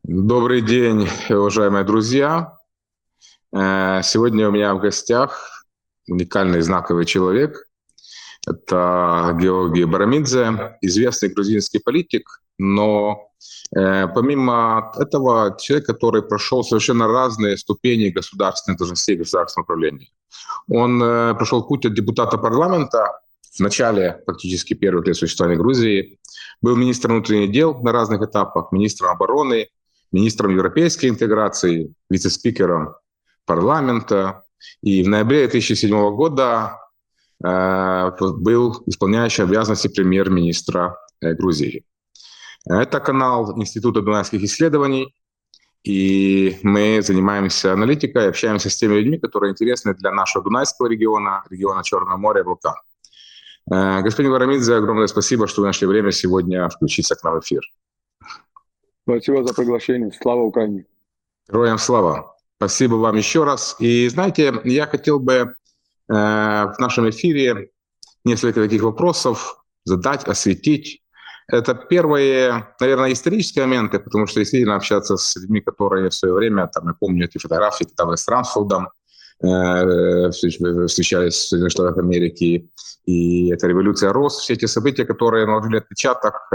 Добрый день, уважаемые друзья. Сегодня у меня в гостях уникальный знаковый человек. Это Георгий Барамидзе, известный грузинский политик, но помимо этого человек, который прошел совершенно разные ступени государственных должностей государственного управления. Он прошел путь от депутата парламента в начале фактически первых лет существования Грузии, был министром внутренних дел на разных этапах, министром обороны, министром европейской интеграции, вице-спикером парламента. И в ноябре 2007 года был исполняющий обязанности премьер-министра Грузии. Это канал Института Дунайских исследований, и мы занимаемся аналитикой, общаемся с теми людьми, которые интересны для нашего Дунайского региона, региона Черного моря и Балкан. Господин Варамидзе, огромное спасибо, что вы нашли время сегодня включиться к нам в эфир. Спасибо за приглашение. Слава Украине. Героям слава. Спасибо вам еще раз. И знаете, я хотел бы в нашем эфире несколько таких вопросов задать, осветить. Это первые, наверное, исторические моменты, потому что действительно общаться с людьми, которые в свое время, там, я помню эти фотографии, когда вы с Рамсфелдом встречались в Соединенных Штатах Америки, и это революция РОС, все эти события, которые наложили отпечаток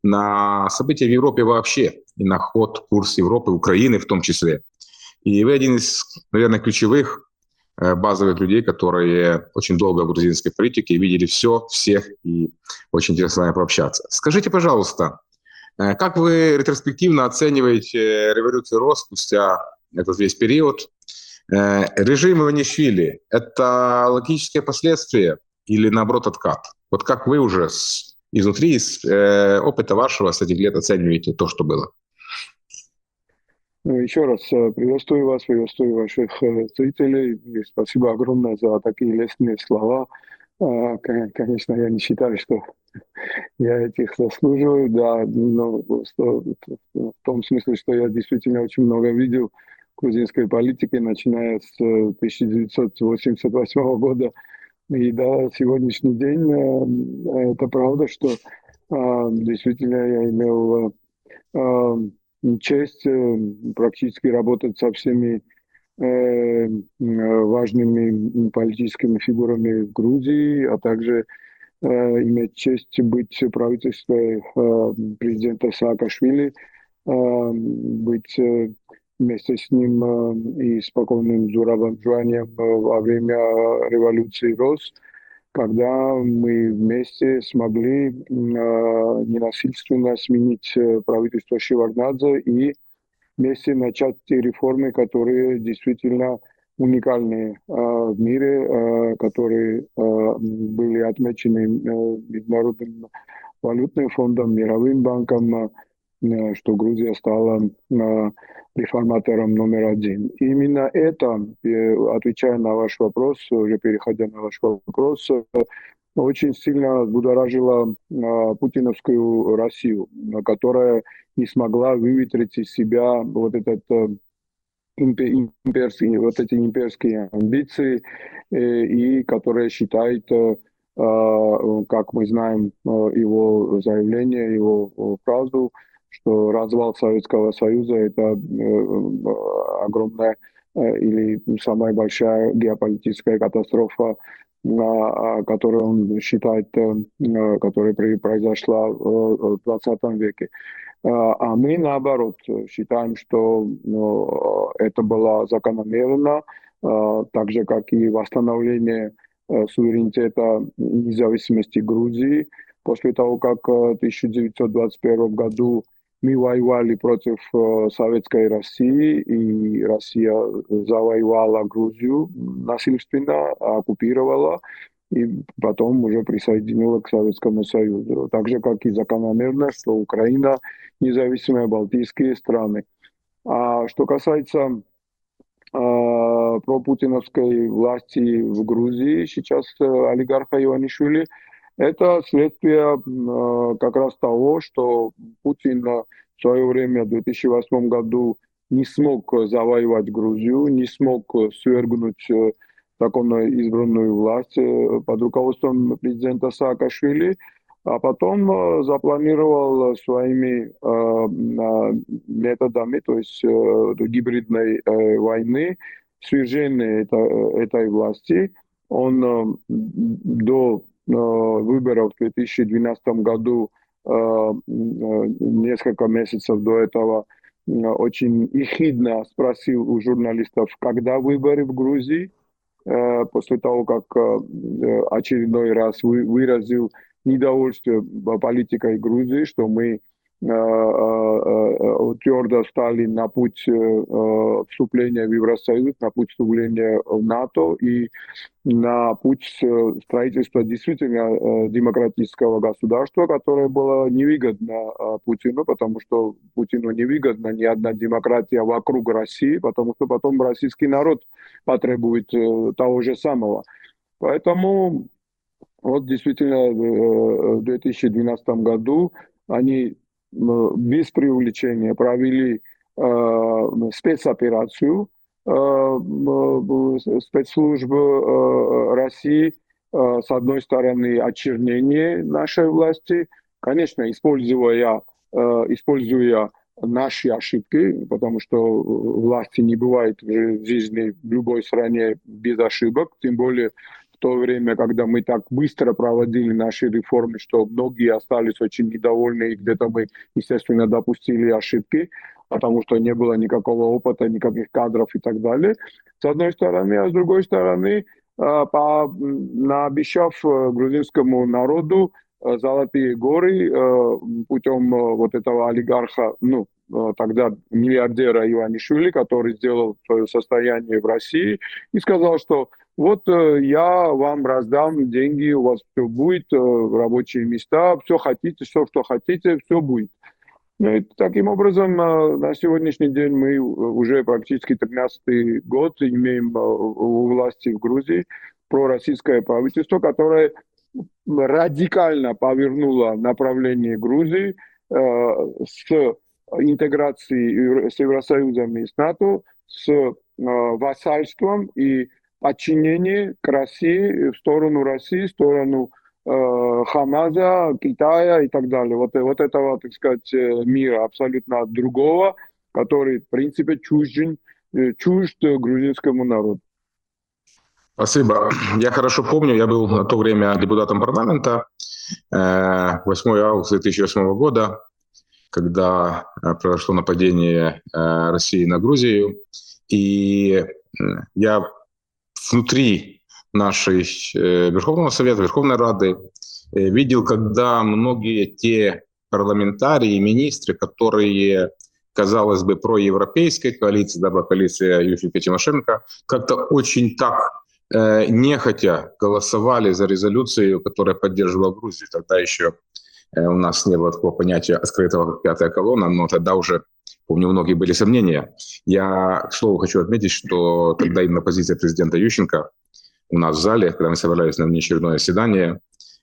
на события в Европе вообще, и на ход, курс Европы, Украины в том числе. И вы один из, наверное, ключевых базовых людей, которые очень долго в грузинской политике видели все, всех, и очень интересно с вами пообщаться. Скажите, пожалуйста, как вы ретроспективно оцениваете революцию РОС спустя этот весь период? Режим Иванишвили – это логическое последствие или, наоборот, откат? Вот как вы уже изнутри, из опыта вашего с этих лет оцениваете то, что было? Ну, еще раз приветствую вас, приветствую ваших зрителей. И спасибо огромное за такие лестные слова. Конечно, я не считаю, что я этих заслуживаю, да, но в том смысле, что я действительно очень много видел грузинской политики, начиная с 1988 года и до сегодняшний день. Это правда, что действительно я имел э, честь практически работать со всеми важными политическими фигурами в Грузии, а также иметь честь быть в правительстве президента Саакашвили, быть вместе с ним и спокойным Зуравом Жуанием во время революции РОС, когда мы вместе смогли ненасильственно сменить правительство Шеварднадзе и вместе начать те реформы, которые действительно уникальные в мире, которые были отмечены Международным валютным фондом, Мировым банком, что Грузия стала реформатором номер один. И именно это, отвечая на ваш вопрос, уже переходя на ваш вопрос, очень сильно будоражило путиновскую Россию, которая не смогла выветрить из себя вот этот имперские, вот эти имперские амбиции, и которая считает, как мы знаем, его заявление, его фразу, что развал Советского Союза – это огромная или самая большая геополитическая катастрофа, которую он считает, которая произошла в 20 веке. А мы, наоборот, считаем, что это было закономерно, так же, как и восстановление суверенитета и независимости Грузии. После того, как в 1921 году мы воевали против Советской России, и Россия завоевала Грузию насильственно, оккупировала, и потом уже присоединила к Советскому Союзу. Так же, как и закономерно, что Украина независимые балтийские страны. А что касается пропутиновской власти в Грузии, сейчас олигарха Иванишвили, это следствие как раз того, что Путин в свое время в 2008 году не смог завоевать Грузию, не смог свергнуть законно избранную власть под руководством президента Саакашвили, а потом запланировал своими методами, то есть гибридной войны, свержение этой власти. Он до выборов в 2012 году, несколько месяцев до этого, очень ехидно спросил у журналистов, когда выборы в Грузии, после того, как очередной раз выразил недовольствие политикой Грузии, что мы твердо стали на путь вступления в Евросоюз, на путь вступления в НАТО и на путь строительства действительно демократического государства, которое было невыгодно Путину, потому что Путину невыгодна ни одна демократия вокруг России, потому что потом российский народ потребует того же самого. Поэтому вот действительно в 2012 году они без преувеличения провели спецоперацию спецслужб России, с одной стороны, очернение нашей власти, конечно, используя наши ошибки, потому что власти не бывает в жизни в любой стране без ошибок, тем более в то время, когда мы так быстро проводили наши реформы, что многие остались очень недовольны, и где-то мы, естественно, допустили ошибки, потому что не было никакого опыта, никаких кадров и так далее, с одной стороны. А с другой стороны, наобещав грузинскому народу золотые горы путем вот этого олигарха, ну, тогда миллиардера Иванишвили, который сделал свое состояние в России и сказал, что вот я вам раздам деньги, у вас все будет, рабочие места, все хотите, все, что хотите, все будет. Ну, и таким образом, на сегодняшний день мы уже практически 13-й год имеем у власти в Грузии пророссийское правительство, которое радикально повернуло направление Грузии с интеграцией с Евросоюзом и с НАТО, с вассальством и подчинением к России, в сторону России, в сторону Хамаза, Китая и так далее. Вот этого, так сказать, мира абсолютно другого, который, в принципе, чужд грузинскому народу. Спасибо. Я хорошо помню, я был на то время депутатом парламента, 8 августа 2008 года, когда произошло нападение России на Грузию. И я внутри нашей Верховного Совета, Верховной Рады видел, когда многие те парламентарии и министры, которые, казалось бы, проевропейской коалиции, да, коалиция Юрия Тимошенко, как-то очень так нехотя голосовали за резолюцию, которая поддерживала Грузию. Тогда еще у нас не было такого понятия открытого, как пятая колонна, но тогда уже, помню, у многих были сомнения. Я, к слову, хочу отметить, что тогда именно позиция президента Ющенко у нас в зале, когда мы собирались на внеочередное заседание,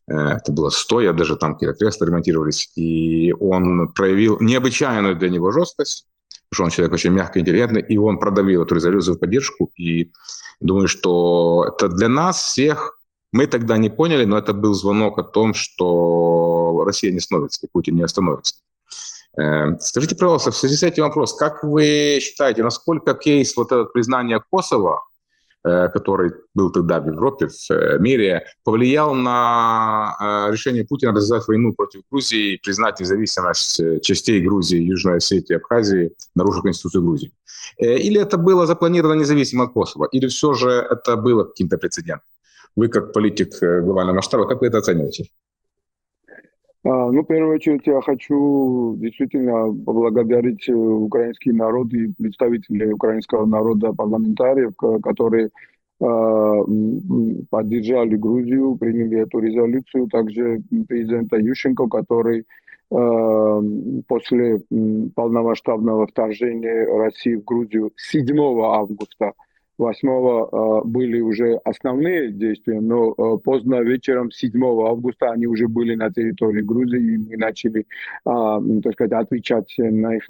это было стоя, даже там какие-то кресла ремонтировались, и он проявил необычайную для него жесткость, потому что он человек очень мягкий, интеллигентный, и он продавил эту резолюцию в поддержку, и думаю, что это для нас всех, мы тогда не поняли, но это был звонок о том, что Россия не остановится, и Путин не остановится. Скажите, пожалуйста, в связи с этим вопрос, как вы считаете, насколько кейс вот это признания Косово, который был тогда в Европе, в мире, повлиял на решение Путина развязать войну против Грузии и признать независимость частей Грузии, Южной Осетии, Абхазии, нарушив Конституцию Грузии? Или это было запланировано независимо от Косово? Или все же это было каким-то прецедентом? Вы, как политик глобального масштаба, как вы это оцениваете? Ну, в первую очередь, я хочу действительно поблагодарить украинский народ и представителей украинского народа, парламентариев, которые поддержали Грузию, приняли эту резолюцию. Также президента Ющенко, который после полномасштабного вторжения России в Грузию 7 августа, 8 были уже основные действия, но поздно вечером 7 августа они уже были на территории Грузии, и мы начали, так сказать, отвечать на их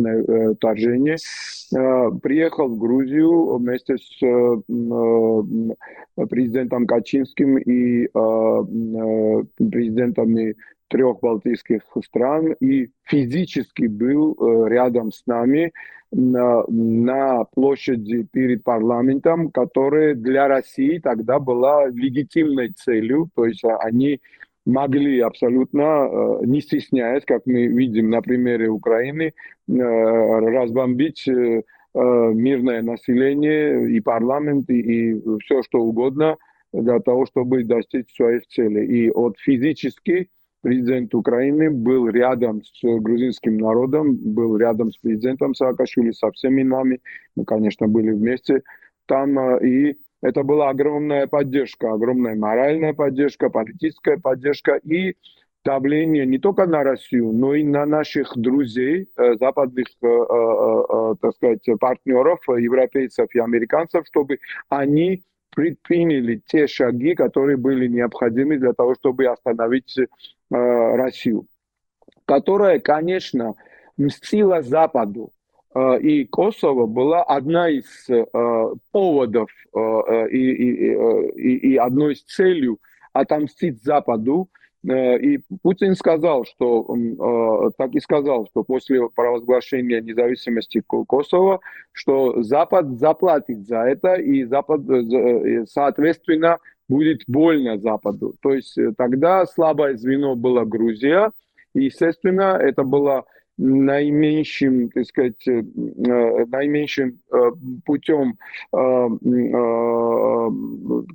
вторжение. Приехал в Грузию вместе с президентом Качинским и президентами трех балтийских стран и физически был рядом с нами на площади перед парламентом, которая для России тогда была легитимной целью, то есть они могли абсолютно, не стесняясь, как мы видим на примере Украины, разбомбить мирное население и парламент, и все что угодно для того, чтобы достичь своих целей. И вот физически президент Украины был рядом с грузинским народом, был рядом с президентом Саакашвили, со всеми нами. Мы, конечно, были вместе там. И это была огромная поддержка, огромная моральная поддержка, политическая поддержка и давление не только на Россию, но и на наших друзей, западных, так сказать, партнеров, европейцев и американцев, чтобы они предприняли те шаги, которые были необходимы для того, чтобы остановить Россию, которая, конечно, мстила Западу. И Косово была одна из поводов и одной из целей отомстить Западу. И Путин сказал, что так и сказал, что после провозглашения независимости Косово, что Запад заплатит за это, и Запад, соответственно, будет больно Западу. То есть тогда слабое звено была Грузия, и, естественно, это было наименьшим, так сказать, наименьшим путем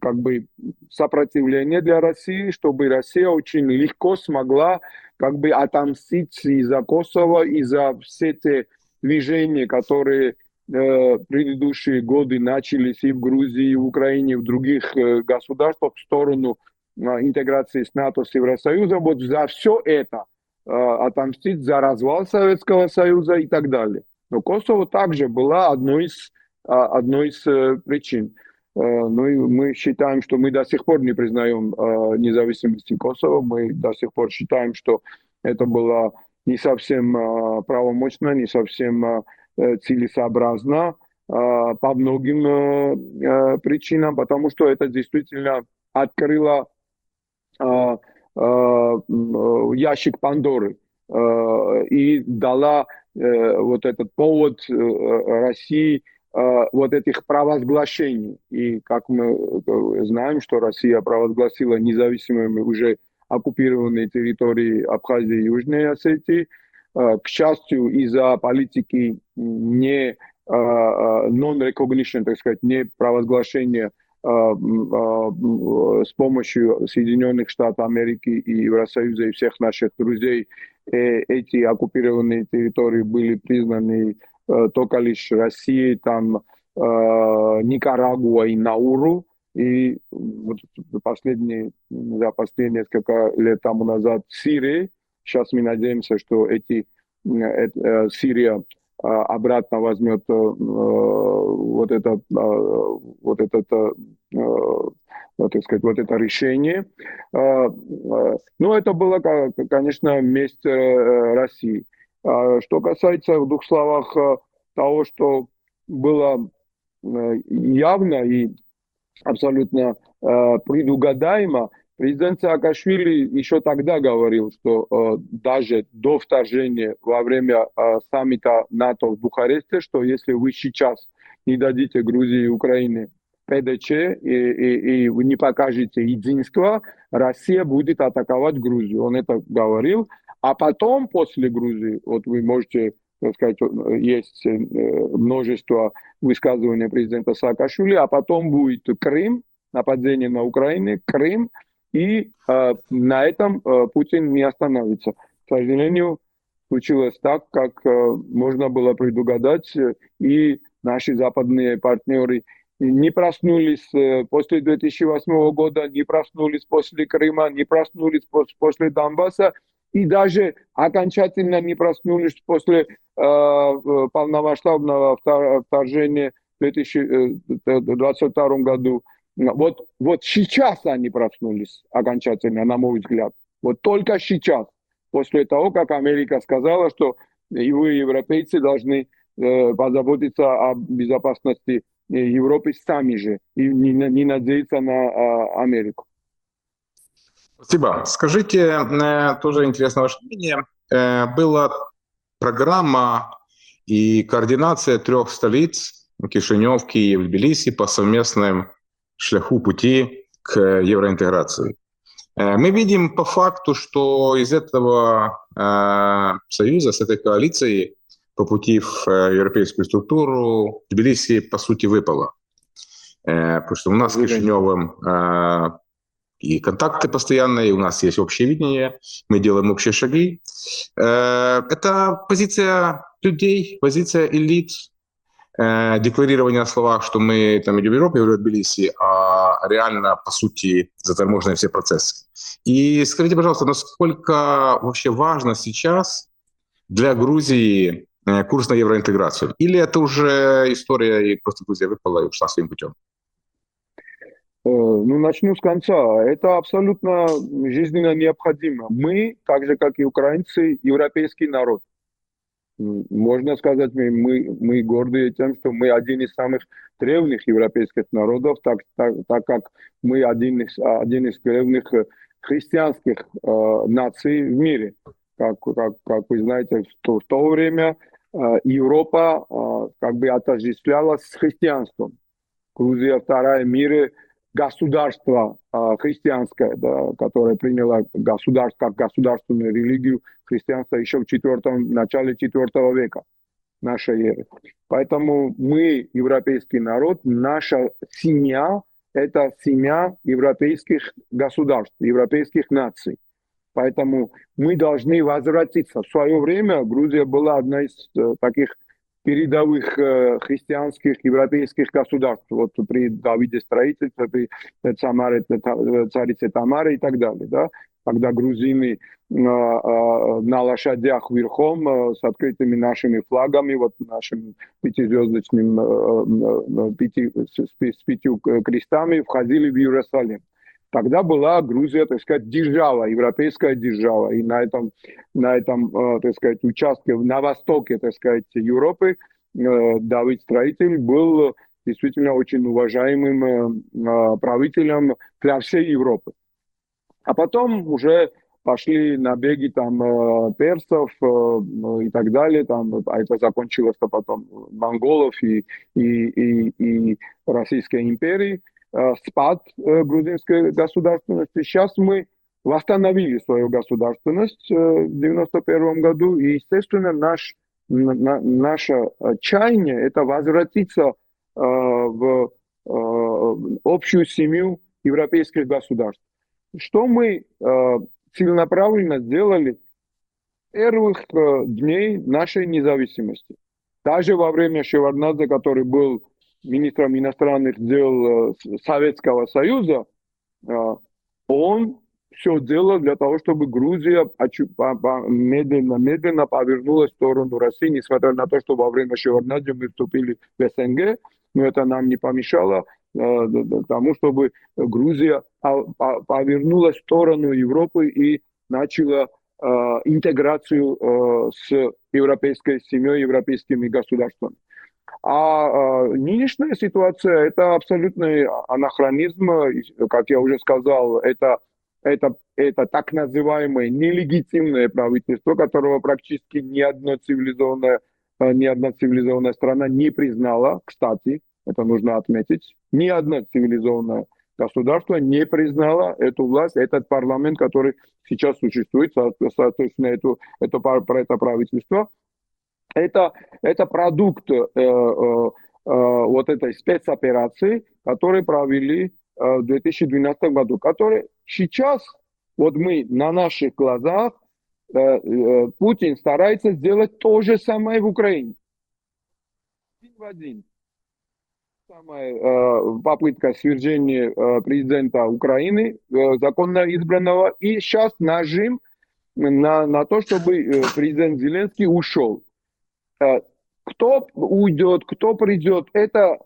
как бы сопротивления для России, чтобы Россия очень легко смогла как бы отомстить и за Косово, и за все те движения, которые предыдущие годы начались и в Грузии, и в Украине, и в других государствах в сторону интеграции с НАТО, с Евросоюзом. Вот за все это отомстить за развал Советского Союза и так далее. Но Косово также была одной из причин. Ну и мы считаем, что мы до сих пор не признаем независимости Косово. Мы до сих пор считаем, что это было не совсем правомочно, не совсем целесообразно по многим причинам, потому что это действительно открыло ящик Пандоры и дала вот этот повод России вот этих провозглашений. И как мы знаем, что Россия провозгласила независимыми уже оккупированные территории Абхазии и Южной Осетии, к счастью, из-за политики не non-recognition, так сказать, не провозглашения с помощью Соединенных Штатов Америки и Евросоюза и всех наших друзей эти оккупированные территории были признаны только лишь Россией, там Никарагуа и Науру. И вот за последние несколько лет тому назад Сирия. Сейчас мы надеемся, что Сирия обратно возьмет так сказать, вот это решение. Но это было, конечно, месть России. Что касается, в двух словах, того, что было явно и абсолютно предугадаемо, президент Саакашвили еще тогда говорил, что даже до вторжения во время саммита НАТО в Бухаресте, что если вы сейчас не дадите Грузии и Украине ПДЧ и вы не покажете единство, Россия будет атаковать Грузию. Он это говорил. А потом, после Грузии, вот вы можете, так сказать, есть множество высказываний президента Саакашвили, а потом будет Крым, нападение на Украину, Крым, и на этом Путин не остановится. К сожалению, случилось так, как можно было предугадать, и наши западные партнеры не проснулись после 2008 года, не проснулись после Крыма, не проснулись после Донбасса, и даже окончательно не проснулись после полномасштабного вторжения в 2022 году. Вот сейчас они проснулись окончательно, на мой взгляд. Вот только сейчас, после того, как Америка сказала, что и вы, европейцы, должны позаботиться о безопасности Европы сами же и не надеяться на Америку. Спасибо. Скажите, тоже интересно ваше мнение. Была программа и координация трех столиц — Кишинев, Киев, Тбилиси — по совместным шляху пути к евроинтеграции. Мы видим по факту, что из этого союза, с этой коалиции по пути в европейскую структуру Тбилиси, по сути, выпало. Потому что у нас с Кишиневым и контакты постоянные, и у нас есть общее видение, мы делаем общие шаги. Это позиция людей, позиция элит, декларирование на словах, что мы там идем в Европу, в Тбилиси, а реально, по сути, заторможены все процессы. И скажите, пожалуйста, насколько вообще важно сейчас для Грузии курс на евроинтеграцию? Или это уже история, и просто Грузия выпала и ушла своим путем? Ну, начну с конца. Это абсолютно жизненно необходимо. Мы, так же, как и украинцы, европейский народ. Можно сказать, мы горды тем, что мы один из самых древних европейских народов, так как мы один из древних христианских наций в мире. Как вы знаете, в то время Европа как бы отождествлялась с христианством. Грузия вторая в мире государство христианское, да, которое приняло как государственную религию христианства еще в начале IV века нашей эры. Поэтому мы, европейский народ, наша семья — это семья европейских государств, европейских наций. Поэтому мы должны возвратиться. В свое время Грузия была одна из таких передовых христианских европейских госудств. Вот при Давиде строительстве, при царице Тамаре и так далее. Да? Когда грузины на лошадях верхом с открытыми нашими флагами, вот нашим пятизвездочным, с пятью крестами входили в Иерусалим. Тогда была Грузия, так сказать, держава, европейская держава. И на этом, так сказать, участке на востоке, так сказать, Европы Давид Строитель был действительно очень уважаемым правителем для всей Европы. А потом уже пошли набеги там персов и так далее, там, а это закончилось-то потом монголов и Российской империи, спад грузинской государственности. Сейчас мы восстановили свою государственность в 91 году, и, естественно, наше чаяние — это возвратиться в общую семью европейских государств. Что мы целенаправленно сделали первых дней нашей независимости. Даже во время Шеварднадзе, который был министром иностранных дел Советского Союза, он все делал для того, чтобы Грузия медленно повернулась в сторону России, несмотря на то, что во время Шеварднадзе мы вступили в СНГ, но это нам не помешало тому, чтобы Грузия повернулась в сторону Европы и начала интеграцию с европейской семьей, европейскими государствами. А нынешняя ситуация — это абсолютный анахронизм. Как я уже сказал, это так называемое нелегитимное правительство, которого практически ни одна цивилизованная страна не признала. Кстати, это нужно отметить. Ни одна цивилизованная государство не признало эту власть, этот парламент, который сейчас существует, соответственно, это правительство. Это продукт вот этой спецоперации, которую провели в 2012 году, который сейчас, вот мы на наших глазах, Путин старается сделать то же самое в Украине. Один в один. Попытка свержения президента Украины, законно избранного, и сейчас нажим на то, чтобы президент Зеленский ушел. Кто уйдет, кто придет, это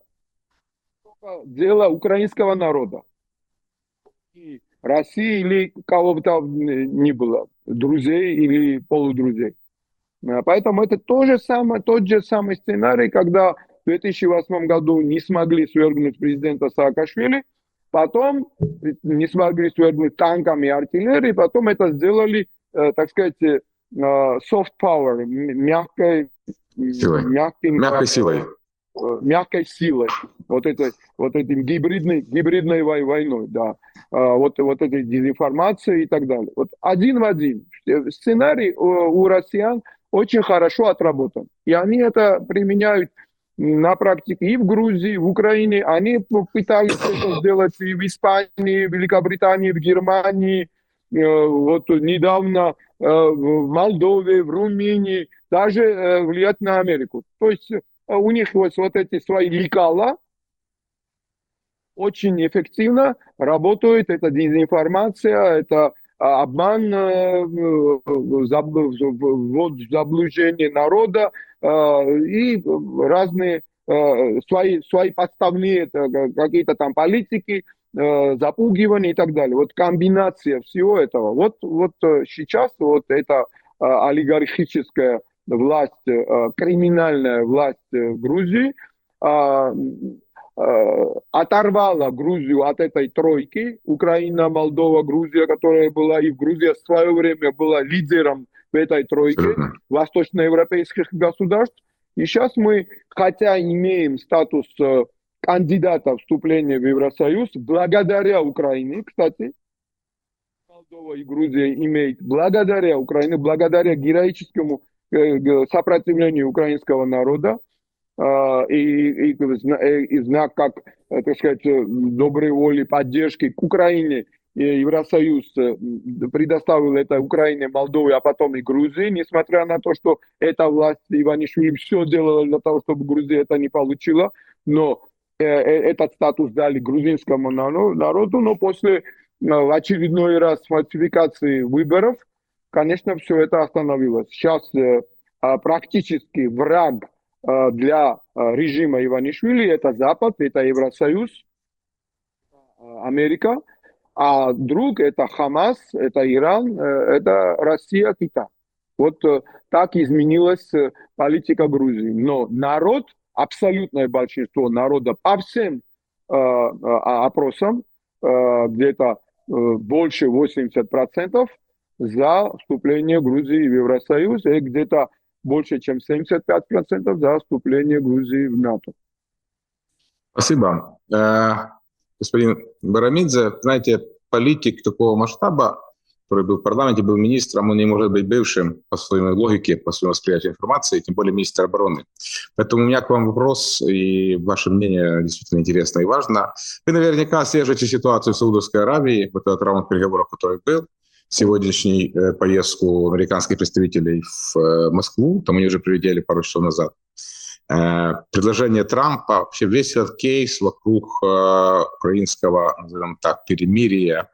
дело украинского народа. И России или кого бы там ни было, друзей или полудрузей. Поэтому это тот же самый сценарий, когда в 2008 году не смогли свергнуть президента Саакашвили, Потом не смогли свергнуть танками и артиллерией, потом это сделали, так сказать, soft power, Силой. Мягкой силой. Мягкой силой, вот этим гибридной войной, да, вот этой дезинформацией и так далее. Вот один в один. Сценарий у россиян очень хорошо отработан. И они это применяют на практике и в Грузии, и в Украине. Они пытались это сделать и в Испании, в Великобритании, в Германии, вот недавно в Молдове, в Румынии, даже влиять на Америку. То есть у них вот эти свои лекала очень эффективно работают. Это дезинформация, это обман, ввод в заблуждение народа и разные свои подставные какие-то там политики, запугивания и так далее. Вот комбинация всего этого. Вот сейчас вот эта олигархическая власть, криминальная власть в Грузии оторвала Грузию от этой тройки. Украина, Молдова, Грузия, которая была, и Грузия в свое время была лидером в этой тройке восточноевропейских государств. И сейчас мы, хотя имеем статус кандидата вступления в Евросоюз, благодаря Украине, кстати, Молдова и Грузия имеют благодаря Украине, благодаря героическому сопротивлению украинского народа, и знак как, так сказать, доброй воли, поддержки к Украине, Евросоюз предоставил это Украине, Молдове, а потом и Грузии, несмотря на то, что эта власть Иванишвили все делала для того, чтобы Грузия это не получила, но этот статус дали грузинскому народу, но после в очередной раз фальсификации выборов, конечно, все это остановилось. Сейчас практически враг для режима Иванишвили это Запад, это Евросоюз, Америка, а друг это Хамас, это Иран, это Россия, Китай. Вот так изменилась политика Грузии. Но народ, абсолютное большинство народа по всем опросам, где-то больше 80% за вступление Грузии в Евросоюз, и где-то больше, чем 75% за вступление Грузии в НАТО. Спасибо. Господин Барамидзе, знаете, политик такого масштаба, который был в парламенте, был министром, он не может быть бывшим по своей логике, по своему восприятию информации, тем более министр обороны. Поэтому у меня к вам вопрос, и ваше мнение действительно интересно и важно. Вы наверняка отслеживаете ситуацию в Саудовской Аравии, вот этот раунд переговоров, который был, сегодняшнюю поездку американских представителей в Москву, там они уже прилетели пару часов назад. Предложение Трампа, вообще весь этот кейс вокруг украинского, назовем так, перемирия,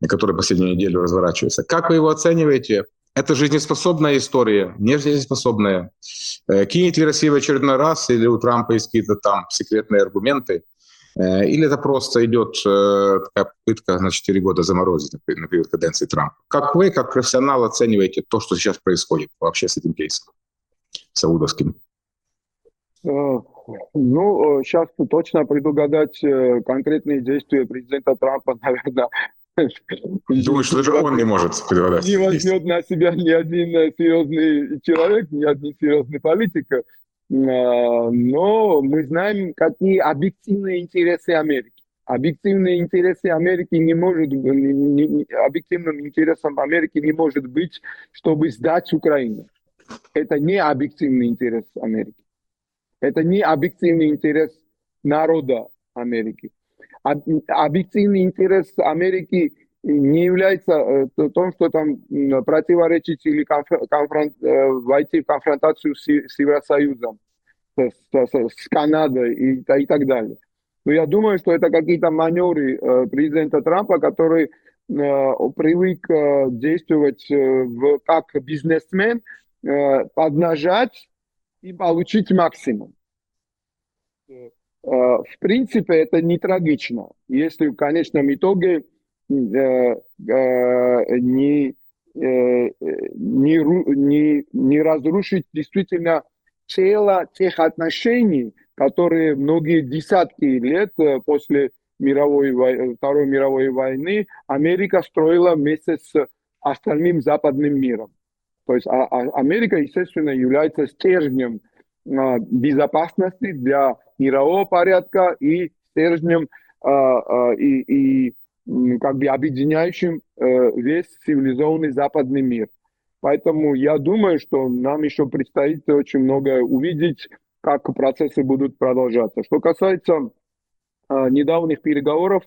который последнюю неделю разворачивается. Как вы его оцениваете? Это жизнеспособная история, не жизнеспособная? Кинет ли Россия в очередной раз, или у Трампа есть какие-то там секретные аргументы? Или это просто идет такая попытка на 4 года заморозить на период каденции Трампа? Как вы, как профессионал, оцениваете то, что сейчас происходит вообще с этим кейсом саудовским? Ну, сейчас точно предугадать конкретные действия президента Трампа, наверное, думаю, что даже он не может предугадать. Не возьмет на себя ни один серьезный человек, ни один серьезный политик. Но мы знаем, какие объективные интересы Америки. Объективные интересы Америки не может быть, объективным интересом Америки не может быть, чтобы сдать Украину. Это не объективный интерес Америки. Это не объективный интерес народа Америки. Объективный интерес Америки не является том, что там противоречить или войти в конфронтацию с Евросоюзом, с Канадой и так далее. Но я думаю, что это какие-то маневры президента Трампа, который привык действовать как бизнесмен, поднажать и получить максимум. В принципе, это не трагично, если в конечном итоге не разрушить действительно тело тех отношений, которые многие десятки лет после Второй мировой войны Америка строила вместе с остальным западным миром. То есть Америка, естественно, является стержнем безопасности для мирового порядка и стержнем как бы объединяющим весь цивилизованный западный мир. Поэтому я думаю, что нам еще предстоит очень многое увидеть, как процессы будут продолжаться. Что касается недавних переговоров,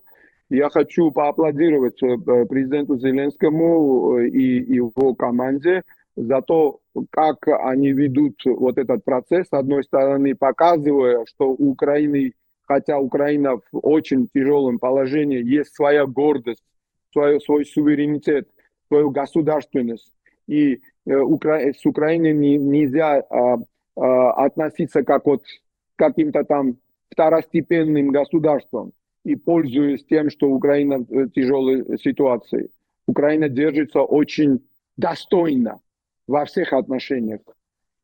я хочу поаплодировать президенту Зеленскому и его команде за то, как они ведут вот этот процесс. С одной стороны, показывая, что у Украины, хотя Украина в очень тяжелом положении, есть своя гордость, свой суверенитет, свою государственность. И с Украиной нельзя относиться как вот к каким-то там второстепенным государством и пользуясь тем, что Украина в тяжелой ситуации. Украина держится очень достойно во всех отношениях.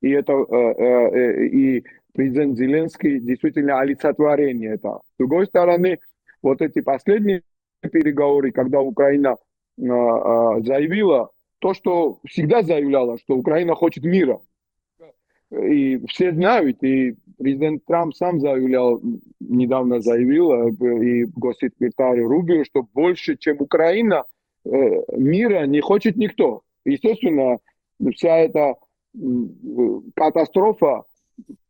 И и президент Зеленский действительно олицетворение это. С другой стороны, вот эти последние переговоры, когда Украина заявила то, что всегда заявляла, что Украина хочет мира. И все знают, и президент Трамп сам недавно заявил, и госсекретарь Рубио, что больше, чем Украина, мира не хочет никто. Естественно, вся эта катастрофа,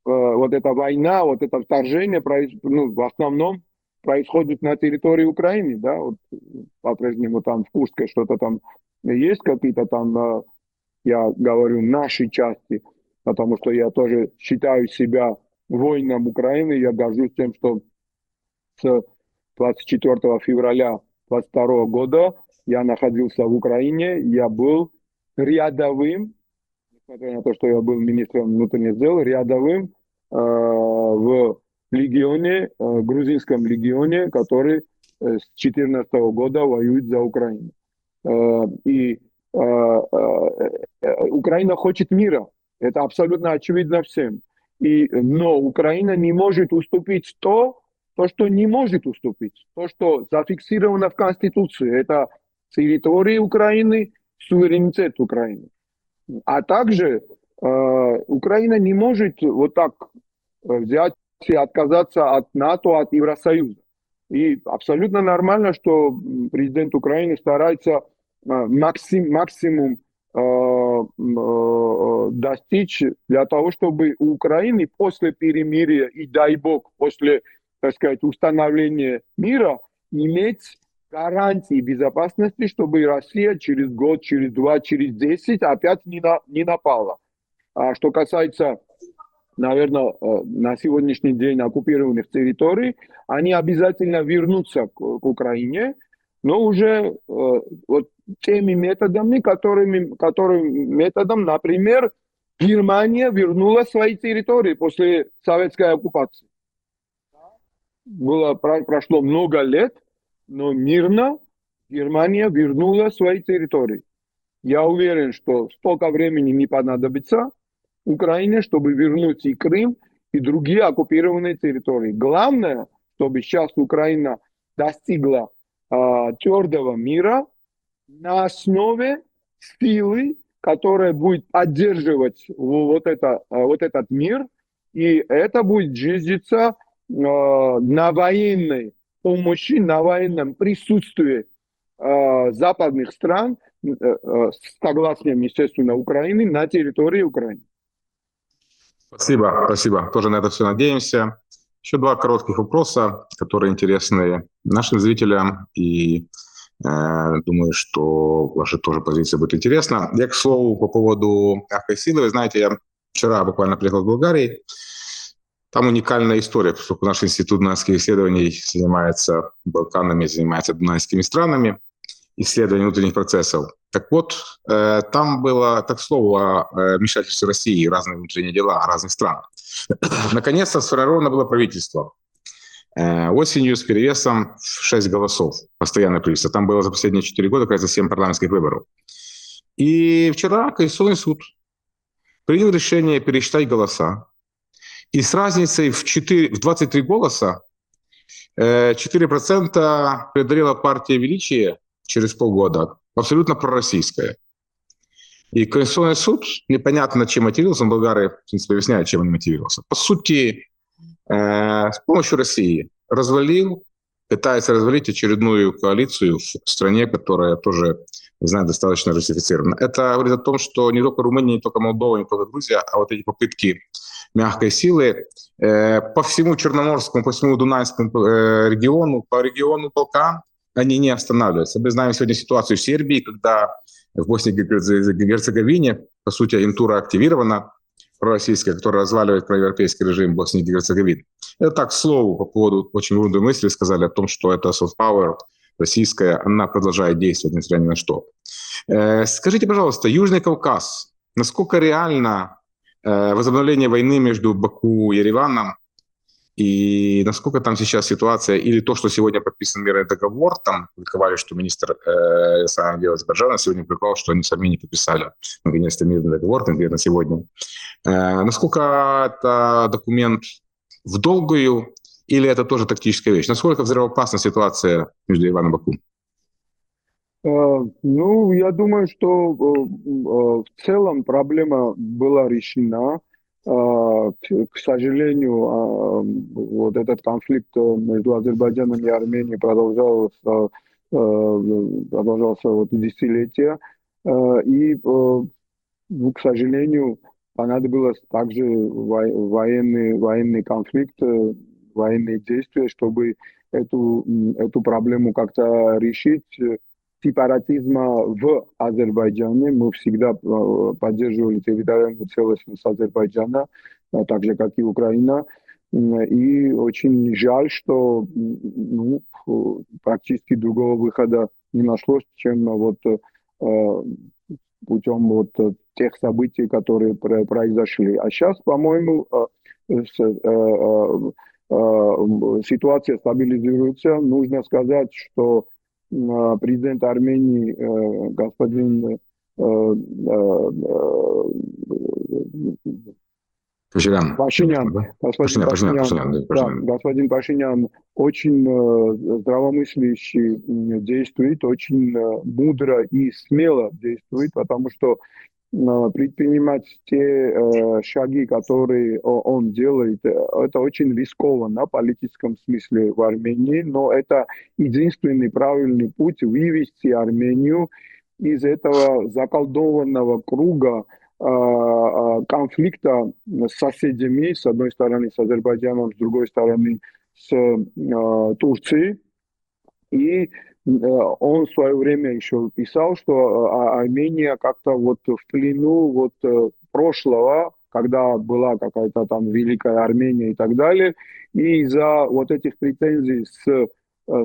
вот эта война, вот это вторжение, в основном происходит на территории Украины, да, вот по-прежнему там в Курске что-то там есть, какие-то там, я говорю, наши части, потому что я тоже считаю себя воином Украины, я горжусь тем, что с 24 февраля 2022 года я находился в Украине, я был рядовым, несмотря на то, что я был министром внутренних дел, рядовым в легионе, грузинском легионе, который с 2014 года воюет за Украину. И Украина хочет мира. Это абсолютно очевидно всем. Но Украина не может уступить то, что не может уступить. То, что зафиксировано в Конституции. Это территория Украины, суверенитет Украины. А также Украина не может вот так взять и отказаться от НАТО, от Евросоюза. И абсолютно нормально, что президент Украины старается максимум достичь для того, чтобы у Украины после перемирия и, дай бог, после, так сказать, установления мира иметь гарантии безопасности, чтобы Россия через год, через 2, через 10 опять не напала. А что касается, наверное, на сегодняшний день оккупированных территорий, они обязательно вернутся к Украине, но уже вот теми методами, методом, например, Германия вернула свои территории после советской оккупации. Прошло много лет, но мирно Германия вернула свои территории. Я уверен, что столько времени не понадобится Украине, чтобы вернуть и Крым, и другие оккупированные территории. Главное, чтобы сейчас Украина достигла твердого мира на основе силы, которая будет поддерживать вот этот мир, и это будет жизниться на военной помощи, на военном присутствии западных стран, с согласием, естественно, Украины на территории Украины. Спасибо. Тоже на это все надеемся. Еще два коротких вопроса, которые интересны нашим зрителям, и думаю, что ваша тоже позиция будет интересна. Я, к слову, по поводу мягкой силы. Вы знаете, я вчера буквально приехал в Болгарию. Там уникальная история, поскольку наш институт дунайских исследований занимается Балканами, занимается дунайскими странами, исследованием внутренних процессов. Так вот, там было, так слово, о вмешательстве России и разные внутренние дела разных стран. Наконец-то сформировано было правительство. Осенью с перевесом в 6 голосов, постоянное правительство. Там было за последние 4 года, кажется, 7 парламентских выборов. И вчера Конституционный суд принял решение пересчитать голоса. И с разницей в 23 голоса 4% преодолела партия Величия через полгода, абсолютно пророссийская. И Конституционный суд, непонятно, чем мотивировался, болгары, в принципе, объясняют, чем он мотивировался. По сути, с помощью России пытается развалить очередную коалицию в стране, которая тоже, не знаю, достаточно русифицирована. Это говорит о том, что не только Румыния, не только Молдова, не только Грузия, а вот эти попытки мягкой силы по всему Черноморскому, по всему Дунайскому региону, по региону Балкан, они не останавливаются. Мы знаем сегодня ситуацию в Сербии, когда в Боснии и Герцеговине, по сути, агентура активирована, пророссийская, которая разваливает проевропейский режим Боснии и Герцеговины. Это так, к слову, по поводу очень умной мысли сказали о том, что это soft power российская, она продолжает действовать, несмотря ни на что. Скажите, пожалуйста, Южный Кавказ, насколько реально возобновление войны между Баку и Ереваном, и насколько там сейчас ситуация, или то, что сегодня подписан мирный договор, там публиковали, что министр иностранных дел Азербайджана сегодня публиковал, что они сами не подписали наконец-то мирный договор, конкретно сегодня. Насколько это документ в долгую, или это тоже тактическая вещь? Насколько взрывоопасна ситуация между Ереваном и Баку? Ну, я думаю, что в целом проблема была решена. К сожалению, вот этот конфликт между Азербайджаном и Арменией продолжался вот десятилетия. И, ну, к сожалению, понадобилось также военный конфликт, военные действия, чтобы эту проблему как-то решить. Сепаратизма в Азербайджане. Мы всегда поддерживали территориальную целостность Азербайджана, так же, как и Украина. И очень жаль, что ну, практически другого выхода не нашлось, чем вот путем вот тех событий, которые произошли. А сейчас, по-моему, ситуация стабилизируется. Нужно сказать, что президент Армении господин Пашинян. Пашинян, господин Пашинян, Да, да, Пашинян. господин Пашинян очень здравомыслящий действует, очень мудро и смело действует, потому что предпринимать те шаги, которые он делает, это очень рискованно в политическом смысле в Армении, но это единственный правильный путь вывести Армению из этого заколдованного круга конфликта с соседями, с одной стороны с Азербайджаном, с другой стороны с Турцией. И он в свое время еще писал, что Армения как-то вот в плену вот прошлого, когда была какая-то там Великая Армения и так далее, и из-за вот этих претензий с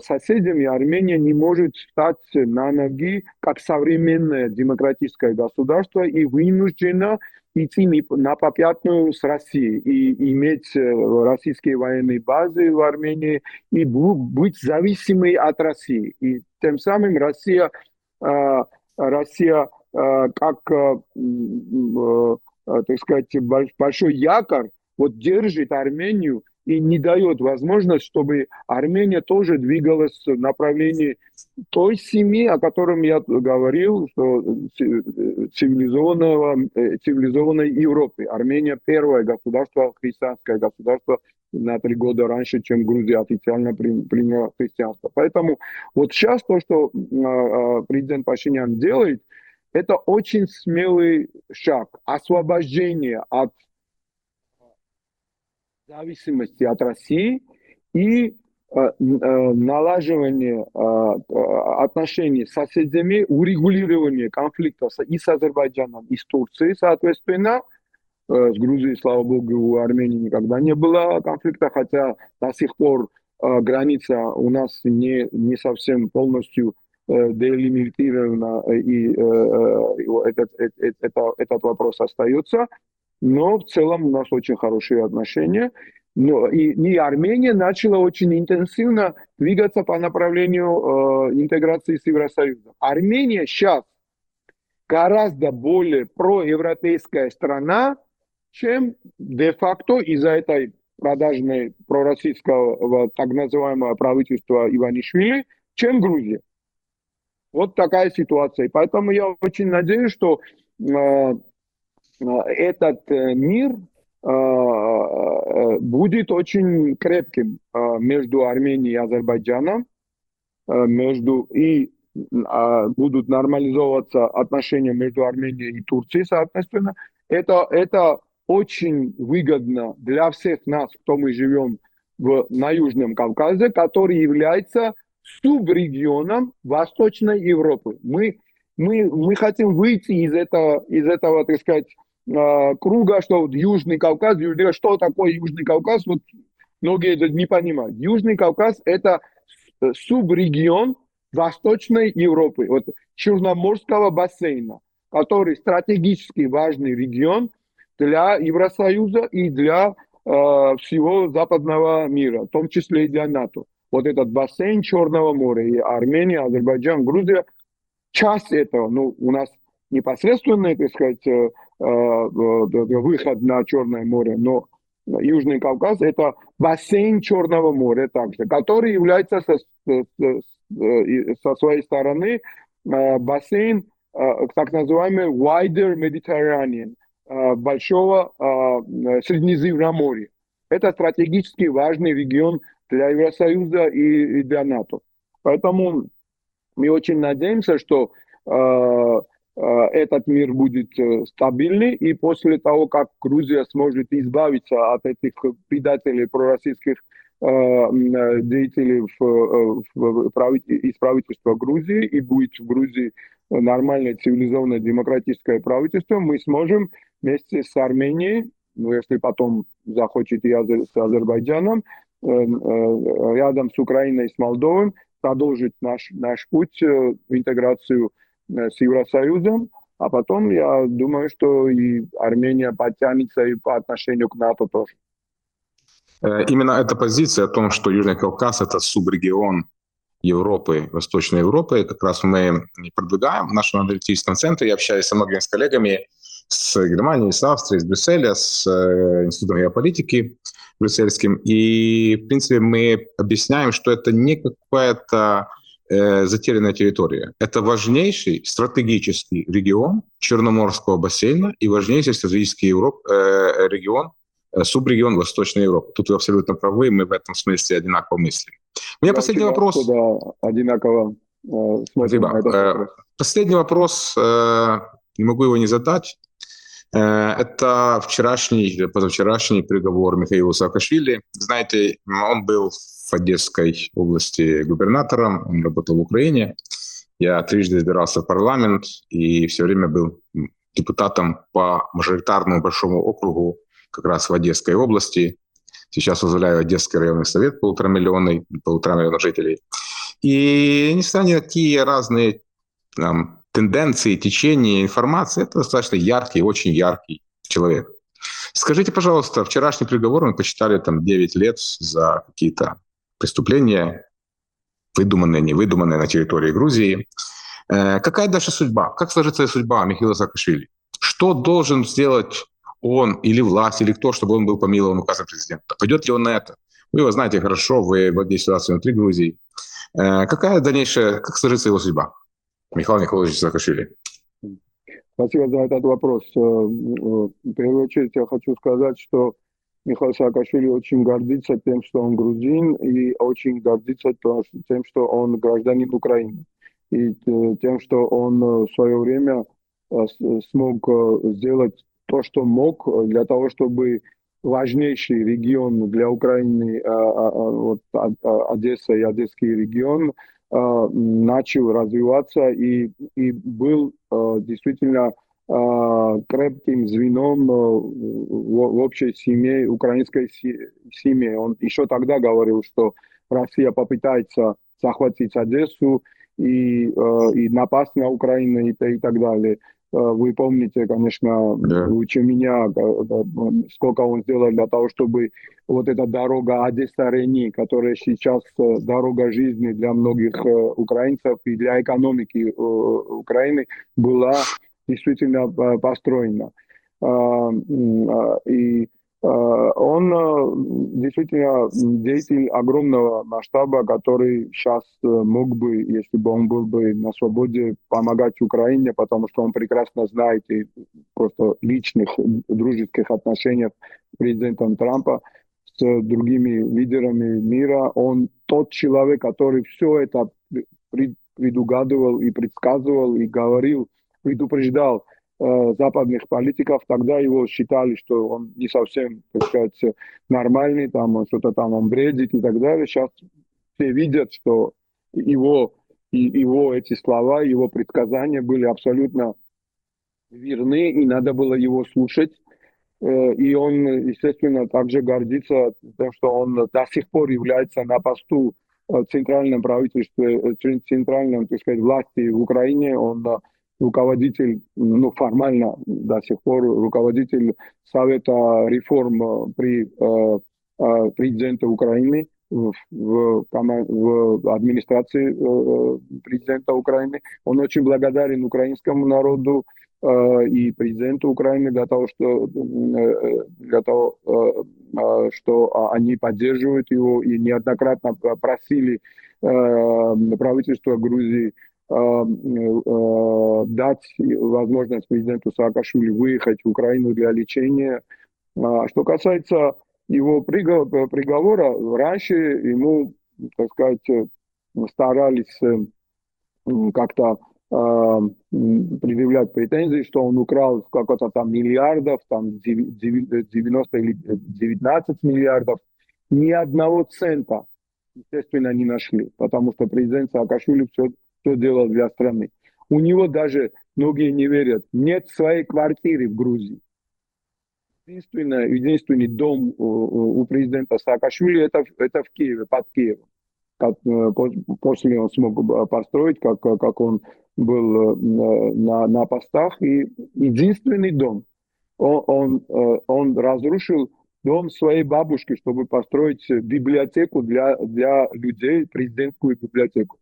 соседями Армения не может встать на ноги как современное демократическое государство и вынуждена идти на попятную с Россией и иметь российские военные базы в Армении, и быть зависимой от России. И тем самым Россия как, так сказать, большой якорь вот держит Армению и не дает возможность, чтобы Армения тоже двигалась в направлении той семьи, о котором я говорил, что цивилизованной Европы. Армения первое государство, христианское государство на 3 года раньше, чем Грузия официально приняла христианство. Поэтому вот сейчас то, что президент Пашинян делает, это очень смелый шаг. Освобождение от зависимости от России и налаживание отношений с соседями, урегулирование конфликта и с Азербайджаном, и с Турцией, соответственно. С Грузией, слава богу, у Армении никогда не было конфликта, хотя до сих пор граница у нас не совсем полностью делимитирована, и этот вопрос остается. Но в целом у нас очень хорошие отношения. Но и Армения начала очень интенсивно двигаться по направлению интеграции с Евросоюзом. Армения сейчас гораздо более проевропейская страна, чем де-факто из-за этой продажной пророссийского так называемого правительства Иванишвили, чем Грузия. Вот такая ситуация. И поэтому я очень надеюсь, что этот мир будет очень крепким между Арменией и Азербайджаном, будут нормализовываться отношения между Арменией и Турцией, соответственно. Это очень выгодно для всех нас, кто мы живем на Южном Кавказе, который является субрегионом Восточной Европы. Мы хотим выйти из этого, так сказать, круга, что вот Южный Кавказ, что такое Южный Кавказ, вот многие это не понимают. Южный Кавказ – это субрегион Восточной Европы, вот Черноморского бассейна, который стратегически важный регион для Евросоюза и для всего западного мира, в том числе и для НАТО. Вот этот бассейн Черного моря, и Армения, Азербайджан, Грузия, часть этого, ну, у нас непосредственный, так сказать, выход на Черное море, но Южный Кавказ – это бассейн Черного моря также, который является со своей стороны бассейн так называемый wider Mediterranean, большого Средиземноморья. Это стратегически важный регион для Евросоюза и для НАТО. Поэтому мы очень надеемся, что этот мир будет стабильный, и после того, как Грузия сможет избавиться от этих предателей пророссийских деятелей из правительства Грузии, и будет в Грузии нормальное, цивилизованное, демократическое правительство, мы сможем вместе с Арменией, ну, если потом захочет и с Азербайджаном, рядом с Украиной, с Молдовой, продолжить наш путь в интеграцию с Евросоюзом, а потом я думаю, что и Армения подтянется и по отношению к НАТО тоже. Именно эта позиция о том, что Южный Кавказ – это субрегион Европы, Восточной Европы, как раз мы продвигаем в нашем аналитическом центре. Я общаюсь со многими коллегами с Германии, с Австрии, с Брюсселя, с Институтом геополитики брюссельским. И, в принципе, мы объясняем, что это не какая-то затерянная территория. Это важнейший стратегический регион Черноморского бассейна и важнейший стратегический регион, субрегион Восточной Европы. Тут вы абсолютно правы, мы в этом смысле одинаково мыслим. У меня последний вопрос. Да, одинаково смотрим на этот вопрос. Последний вопрос, не могу его не задать. Это позавчерашний приговор Михаилу Саакашвили. Знаете, он был в Одесской области губернатором, он работал в Украине. Я трижды избирался в парламент и все время был депутатом по мажоритарному большому округу как раз в Одесской области. Сейчас возглавляю Одесский районный совет, 1,5 миллиона жителей. И несмотря ни на какие разные тенденции, течения, информации, это достаточно яркий, очень яркий человек. Скажите, пожалуйста, вчерашний приговор мы посчитали 9 лет за какие-то преступления, выдуманные, невыдуманные на территории Грузии. Какая дальше судьба? Как сложится судьба Михаила Саакашвили? Что должен сделать он или власть, или кто, чтобы он был помилован указом президента? Пойдет ли он на это? Вы его знаете хорошо, вы в ситуации внутри Грузии. Какая дальнейшая, как сложится его судьба? Михаил Николаевич Саакашвили. Спасибо за этот вопрос. В первую очередь я хочу сказать, что Михаил Саакашвили очень гордится тем, что он грузин, и очень гордится тем, что он гражданин Украины. И тем, что он в свое время смог сделать то, что мог, для того, чтобы важнейший регион для Украины, Одесса и Одесский регион, начал развиваться и был действительно крепким звеном в общей семье, украинской семье. Он еще тогда говорил, что Россия попытается захватить Одессу и напасть на Украину и так далее. Вы помните, конечно, лучше меня, сколько он сделал для того, чтобы вот эта дорога Одесса-Рени, которая сейчас дорога жизни для многих украинцев и для экономики Украины, была действительно построена. И Он действительно деятель огромного масштаба, который сейчас мог бы, если бы он был бы на свободе, помогать Украине, потому что он прекрасно знает и просто личных дружеских отношениях с президентом Трампа, с другими лидерами мира. Он тот человек, который все это предугадывал и предсказывал, и говорил, предупреждал западных политиков. Тогда его считали, что он не совсем, так сказать, нормальный, там он что-то там он бредит и так далее. Сейчас все видят, что его, его эти слова, его предсказания были абсолютно верны, и надо было его слушать. И он, естественно, также гордится тем, что он до сих пор является на посту центральном правительстве, центральном, так сказать, власти в Украине. Он руководитель, ну, формально до сих пор руководитель Совета реформ при президенте Украины в администрации президента Украины. Он очень благодарен украинскому народу и президенту Украины для того, что они поддерживают его и неоднократно просили правительство Грузии дать возможность президенту Саакашвили выехать в Украину для лечения. Что касается его приговора, раньше ему, так сказать, старались как-то предъявлять претензии, что он украл сколько-то там миллиардов, там 90 или 19 миллиардов. Ни одного цента, естественно, не нашли, потому что президент Саакашвили все делал для страны. У него даже, многие не верят, нет своей квартиры в Грузии. Единственный дом у президента Саакашвили это в Киеве, под Киевом. После он смог построить, как он был на постах. И единственный дом. Он разрушил дом своей бабушки, чтобы построить библиотеку для людей, президентскую библиотеку.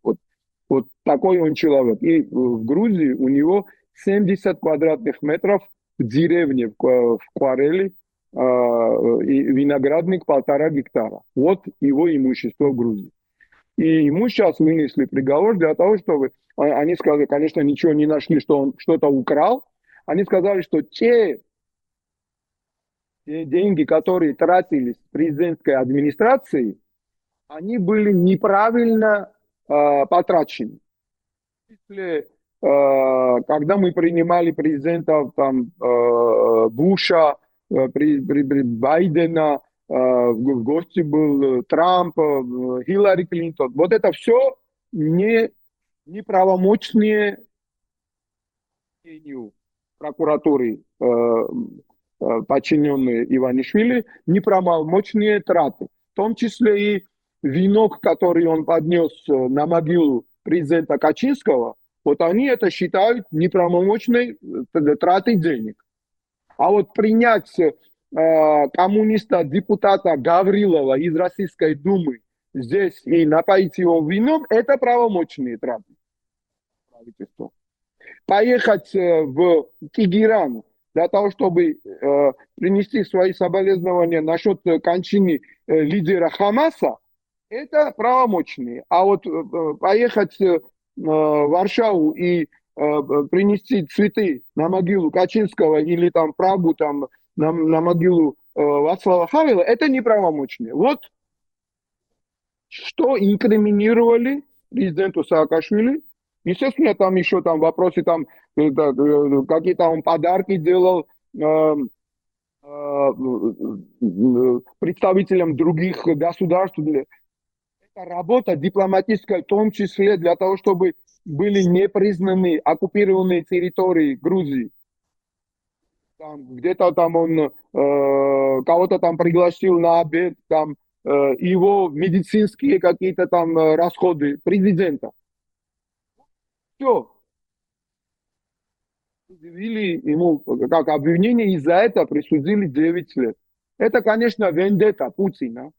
Вот такой он человек. И в Грузии у него 70 квадратных метров в деревне в Кварели, и виноградник 1,5 гектара. Вот его имущество в Грузии. И ему сейчас вынесли приговор для того, чтобы... Они сказали, конечно, ничего не нашли, что он что-то украл. Они сказали, что те деньги, которые тратились президентской администрацией, они были неправильно потрачены. Если, когда мы принимали президентов там, Буша, Байдена, в гости был Трамп, Хиллари Клинтон. Вот это все неправомочные прокуратуры, подчиненные Иванишвили, неправомочные траты. В том числе и венок, который он поднес на могилу президента Качинского, вот они это считают неправомочной тратой денег. А вот принять коммуниста, депутата Гаврилова из Российской Думы здесь и напоить его вином, это правомочные траты правительства. Поехать в Тегеран для того, чтобы принести свои соболезнования насчет кончины лидера Хамаса, это правомочные. А вот поехать в Варшаву и принести цветы на могилу Качинского или там Прагу там, на могилу Вацлава Хавела, это неправомочные. Вот что инкриминировали президенту Саакашвили. Естественно, там еще там вопросы, там какие-то он подарки делал представителям других государств. Это работа дипломатическая, в том числе для того, чтобы были не признаны оккупированные территории Грузии. Где-то там он кого-то там пригласил на обед, там его медицинские какие-то там расходы президента. Все. Предъявили ему как обвинение, и за это присудили 9 лет. Это, конечно, вендетта Путина,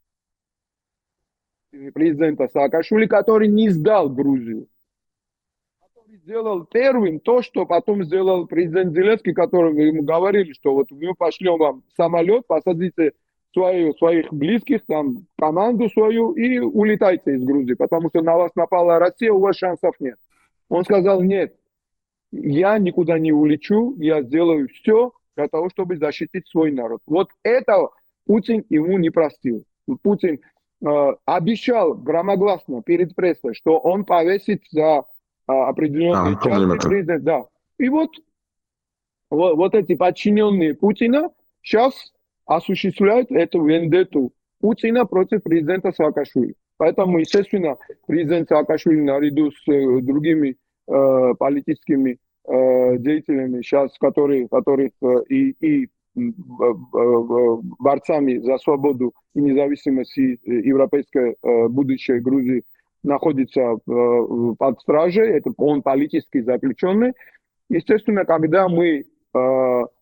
президента Саакашвили, который не сдал Грузию. сделал первым то, что потом сделал президент Зеленский, которому ему говорили, что вот мы пошлем вам самолет, посадите своих близких, там, команду свою и улетайте из Грузии, потому что на вас напала Россия, у вас шансов нет. Он сказал, нет, я никуда не улечу, я сделаю все для того, чтобы защитить свой народ. Вот это Путин ему не простил. Путин обещал громогласно перед прессой, что он повесит за Мы определенные помним части это. президента. Да. И вот эти подчиненные Путина сейчас осуществляют эту вендетту Путина против президента Саакашвили. Поэтому, естественно, президент Саакашвили наряду с другими политическими деятелями, сейчас, которых борцами за свободу и независимость и европейское будущее Грузии находится под стражей, это он политический заключенный. Естественно, когда мы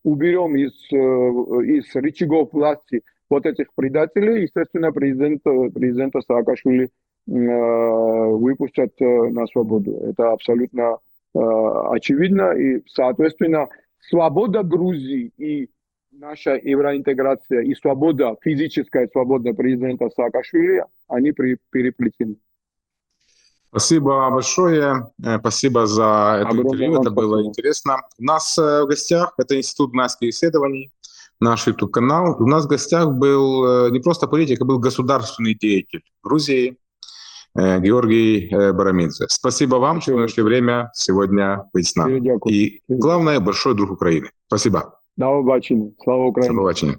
уберем из рычагов власти вот этих предателей, естественно, президента Саакашвили выпустят на свободу. Это абсолютно очевидно. И, соответственно, свобода Грузии и наша евроинтеграция и свобода, физическая свобода президента Саакашвили, они переплетены. Спасибо большое. Спасибо за это Огромное интервью. вам Это было спасибо. интересно. У нас в гостях, это Институт гнайских исследований, наш YouTube-канал. У нас в гостях был не просто политик, а был государственный деятель Грузии Георгий Барамидзе. Спасибо вам, что нашли время сегодня быть с нами. И главное, большой друг Украины. Спасибо. До побачення. Слава До Україні. побачення.